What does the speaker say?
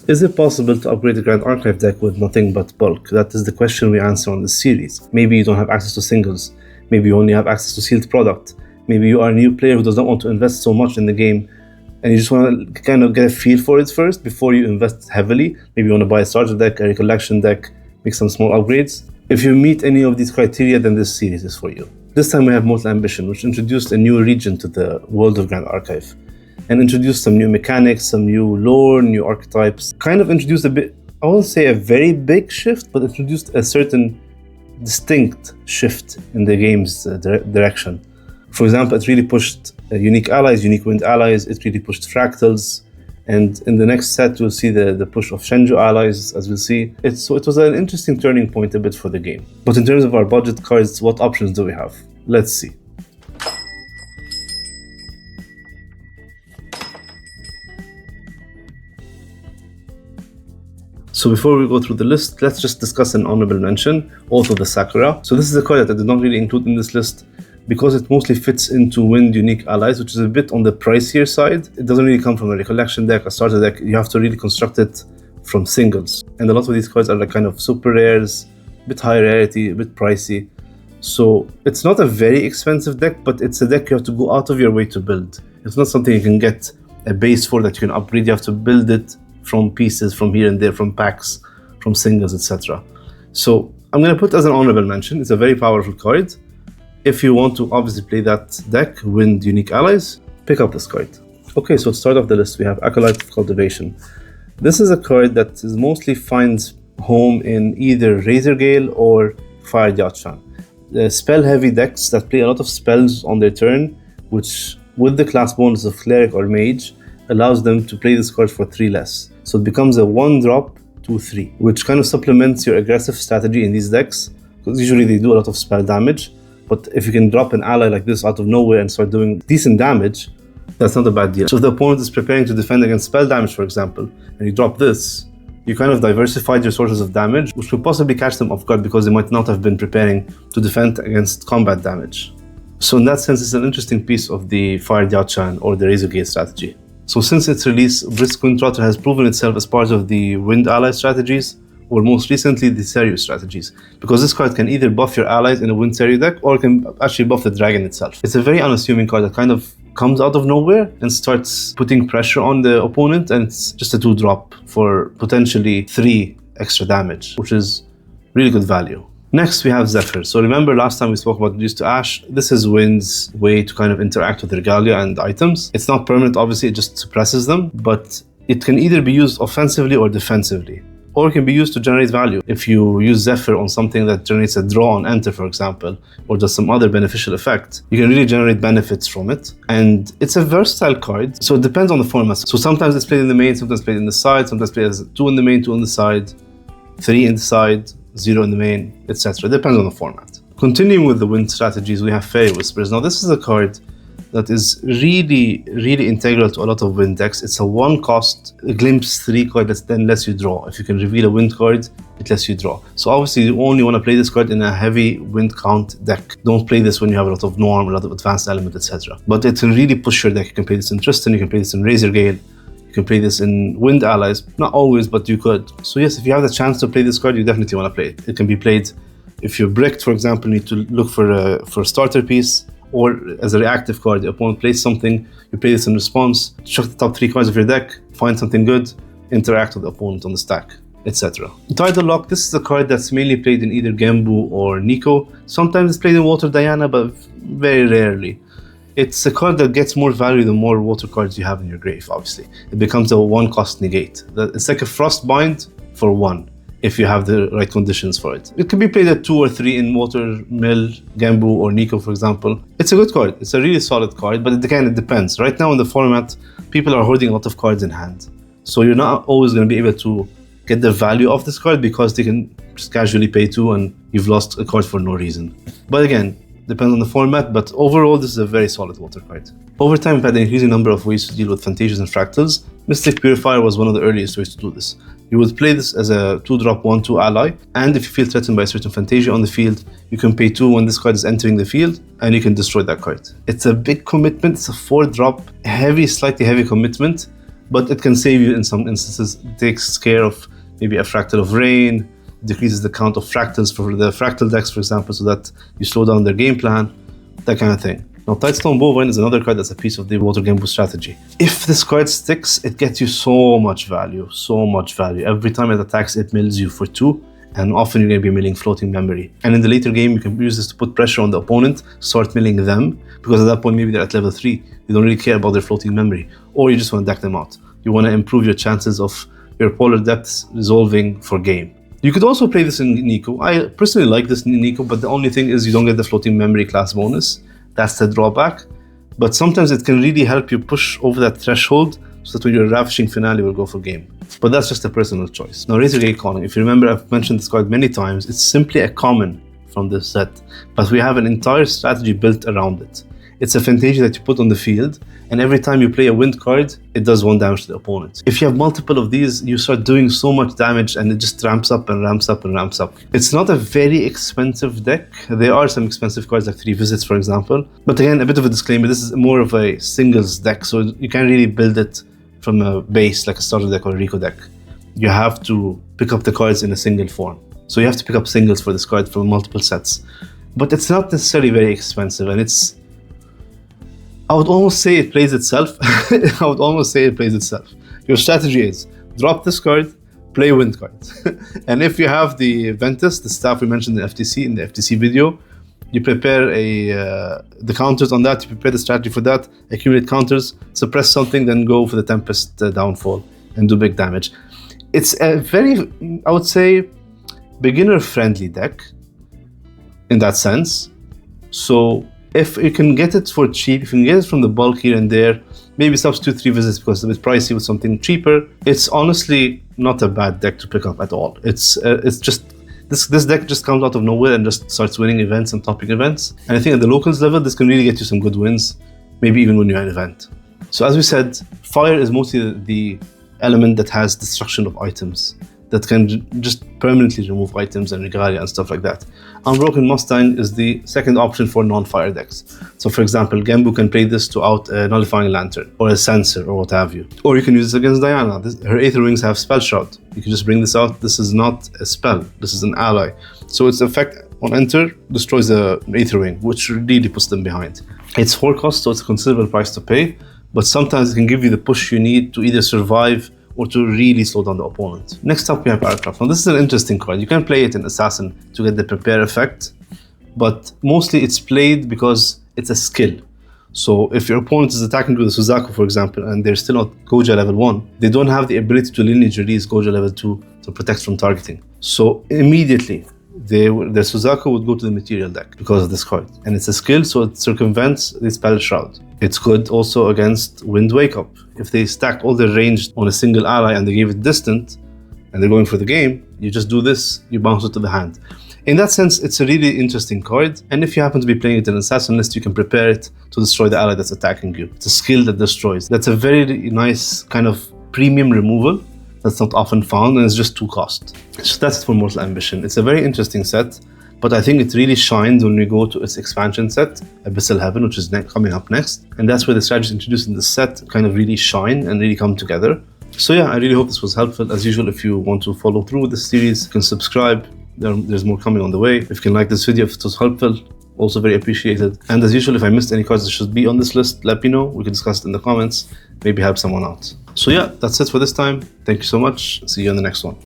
Is it possible to upgrade the Grand Archive deck with nothing but bulk? That is the question we answer on this series. Maybe you don't have access to singles. Maybe you only have access to sealed product. Maybe you are a new player who does not want to invest so much in the game and you just want to kind of get a feel for it first before you invest heavily. Maybe you want to buy a starter deck, a recollection deck, make some small upgrades. If you meet any of these criteria, then this series is for you. This time we have Mortal Ambition, which introduced a new region to the world of Grand Archive and introduced some new mechanics, some new lore, new archetypes. Kind of introduced a bit, I won't say a very big shift, but introduced a certain distinct shift in the game's direction. For example, it really pushed unique allies, unique wind allies. It really pushed fractals. And in the next set, we'll see the push of Shenzhou allies, as we'll see. So it was an interesting turning point a bit for the game. But in terms of our budget cards, what options do we have? Let's see. So before we go through the list, let's just discuss an honorable mention, also the Sakura. So this is a card that I did not really include in this list because it mostly fits into wind unique allies, which is a bit on the pricier side. It doesn't really come from a recollection deck, a starter deck. You have to really construct it from singles. And a lot of these cards are like kind of super rares, a bit high rarity, a bit pricey. So it's not a very expensive deck, but it's a deck you have to go out of your way to build. It's not something you can get a base for that you can upgrade. You have to build it from pieces, from here and there, from packs, from singles, etc. So I'm going to put as an honorable mention. It's a very powerful card. If you want to obviously play that deck, wind unique allies, pick up this card. Okay, so to start off the list, we have Acolyte of Cultivation. This is a card that mostly finds home in either Razor Gale or Fire Diachan. The spell-heavy decks that play a lot of spells on their turn, which with the class bonus of Cleric or Mage, allows them to play this card for 3 less. So it becomes a 1-drop 2/3, which kind of supplements your aggressive strategy in these decks, because usually they do a lot of spell damage. But if you can drop an ally like this out of nowhere and start doing decent damage, that's not a bad deal. So if the opponent is preparing to defend against spell damage, for example, and you drop this, you kind of diversified your sources of damage, which could possibly catch them off guard because they might not have been preparing to defend against combat damage. So in that sense, it's an interesting piece of the Fire Diachan or the Razor Gate strategy. So since its release, Brisk Windtrotter has proven itself as part of the Wind Ally strategies, or most recently the Seiryu strategies, because this card can either buff your allies in a Wind Seiryu deck, or can actually buff the dragon itself. It's a very unassuming card that kind of comes out of nowhere and starts putting pressure on the opponent, and it's just a 2-drop for potentially 3 extra damage, which is really good value. Next, we have Zephyr. So remember last time we spoke about Reduce to Ash. This is Wind's way to kind of interact with regalia and items. It's not permanent, obviously, it just suppresses them, but it can either be used offensively or defensively, or it can be used to generate value. If you use Zephyr on something that generates a draw on enter, for example, or does some other beneficial effect, you can really generate benefits from it. And it's a versatile card, so it depends on the format. So sometimes it's played in the main, sometimes played in the side, sometimes played as 2 in the main, 2 on the side, 3 in the side, 0 in the main, etc. It depends on the format. Continuing with the wind strategies, we have Fairy Whispers. Now this is a card that is really, really integral to a lot of wind decks. It's a 1-cost Glimpse 3 card that then lets you draw. If you can reveal a wind card, it lets you draw. So obviously you only want to play this card in a heavy wind count deck. Don't play this when you have a lot of Norm, a lot of advanced element, etc. But it can really push your deck. You can play this in Tristan, you can play this in Razor Gale, you can play this in Wind Allies. Not always, but you could. So yes, if you have the chance to play this card, you definitely want to play it. It can be played if you're bricked, for example, you need to look for a starter piece, or as a reactive card, the opponent plays something, you play this in response, chuck the top 3 cards of your deck, find something good, interact with the opponent on the stack, etc. Tidal Lock, this is a card that's mainly played in either Genbu or Nico. Sometimes it's played in Water Diana, but very rarely. It's a card that gets more value the more water cards you have in your grave, obviously. It becomes a 1-cost negate. It's like a Frostbind for 1, if you have the right conditions for it. It can be played at 2 or 3 in Water, Mill, Genbu, or Nico, for example. It's a good card. It's a really solid card, but again, it depends. Right now in the format, people are hoarding a lot of cards in hand. So you're not always going to be able to get the value of this card because they can just casually pay 2 and you've lost a card for no reason. But again, depends on the format, but overall this is a very solid water card. Over time we've had an increasing number of ways to deal with Fantasias and Fractals. Mystic Purifier was one of the earliest ways to do this. You would play this as a 2-drop 1/2 ally, and if you feel threatened by a certain Fantasia on the field, you can pay 2 when this card is entering the field, and you can destroy that card. It's a big commitment, it's a 4-drop, slightly heavy commitment, but it can save you in some instances. It takes care of maybe a Fractal of Rain, decreases the count of fractals for the Fractal decks, for example, so that you slow down their game plan, that kind of thing. Now, Tightstone Bovine is another card that's a piece of the Water Genbu strategy. If this card sticks, it gets you so much value, so much value. Every time it attacks, it mills you for 2, and often you're going to be milling floating memory. And in the later game, you can use this to put pressure on the opponent, start milling them, because at that point, maybe they're at level 3. You don't really care about their floating memory, or you just want to deck them out. You want to improve your chances of your polar depths resolving for game. You could also play this in Nico. I personally like this in Nico, but the only thing is you don't get the floating memory class bonus. That's the drawback. But sometimes it can really help you push over that threshold so that when your Ravishing Finale will go for game. But that's just a personal choice. Now, Razorgate Calling. If you remember, I've mentioned this card many times. It's simply a common from this set, but we have an entire strategy built around it. It's a Fantasia that you put on the field, and every time you play a wind card, it does 1 damage to the opponent. If you have multiple of these, you start doing so much damage and it just ramps up and ramps up and ramps up. It's not a very expensive deck. There are some expensive cards like 3 Visits, for example. But again, a bit of a disclaimer, this is more of a singles deck, so you can't really build it from a base like a starter deck or a Rico deck. You have to pick up the cards in a single form. So you have to pick up singles for this card from multiple sets. But it's not necessarily very expensive, and I would almost say it plays itself. Your strategy is drop this card, play wind cards. And if you have the Ventus, the staff we mentioned in the FTC video, you prepare the counters on that, you prepare the strategy for that, accumulate counters, suppress something, then go for the Tempest downfall and do big damage. It's a very, I would say, beginner-friendly deck in that sense. So if you can get it for cheap, if you can get it from the bulk here and there, maybe substitute 3 Visits because it's a bit pricey with something cheaper, it's honestly not a bad deck to pick up at all. It's just, this deck just comes out of nowhere and just starts winning events and topping events. And I think at the locals level, this can really get you some good wins, maybe even win you an event. So as we said, fire is mostly the element that has destruction of items, that can just permanently remove items and regalia and stuff like that. Unbroken Mustang is the second option for non-fire decks. So for example, Genbu can play this to out a Nullifying Lantern or a Sensor or what have you. Or you can use this against Diana. Her Aether Wings have Spell Shroud. You can just bring this out. This is not a spell, this is an ally. So its effect on enter destroys the Aether Wing, which really puts them behind. It's 4 cost, so it's a considerable price to pay, but sometimes it can give you the push you need to either survive or to really slow down the opponent. Next up, we have Aircraft. Now, this is an interesting card. You can play it in Assassin to get the prepare effect, but mostly it's played because it's a skill. So if your opponent is attacking with a Suzaku, for example, and they're still not Goja level 1, they don't have the ability to lineage release Goja level 2 to protect from targeting. So immediately, their Suzaku would go to the material deck because of this card. And it's a skill, so it circumvents the Spell Shroud. It's good also against Wind Wake Up. If they stacked all their range on a single ally and they gave it distant, and they're going for the game, you just do this, you bounce it to the hand. In that sense, it's a really interesting card, and if you happen to be playing it in an Assassin list, you can prepare it to destroy the ally that's attacking you. It's a skill that destroys. That's a very nice kind of premium removal that's not often found, and it's just 2 cost. So that's it for Mortal Ambition. It's a very interesting set, but I think it really shines when we go to its expansion set, Abyssal Heaven, which is coming up next. And that's where the strategies introduced in the set kind of really shine and really come together. So yeah, I really hope this was helpful. As usual, if you want to follow through with this series, you can subscribe. There's more coming on the way. If you can like this video, if it was helpful, also very appreciated. And as usual, if I missed any cards that should be on this list, let me know. We can discuss it in the comments, maybe help someone out. So yeah, that's it for this time. Thank you so much. See you in the next one.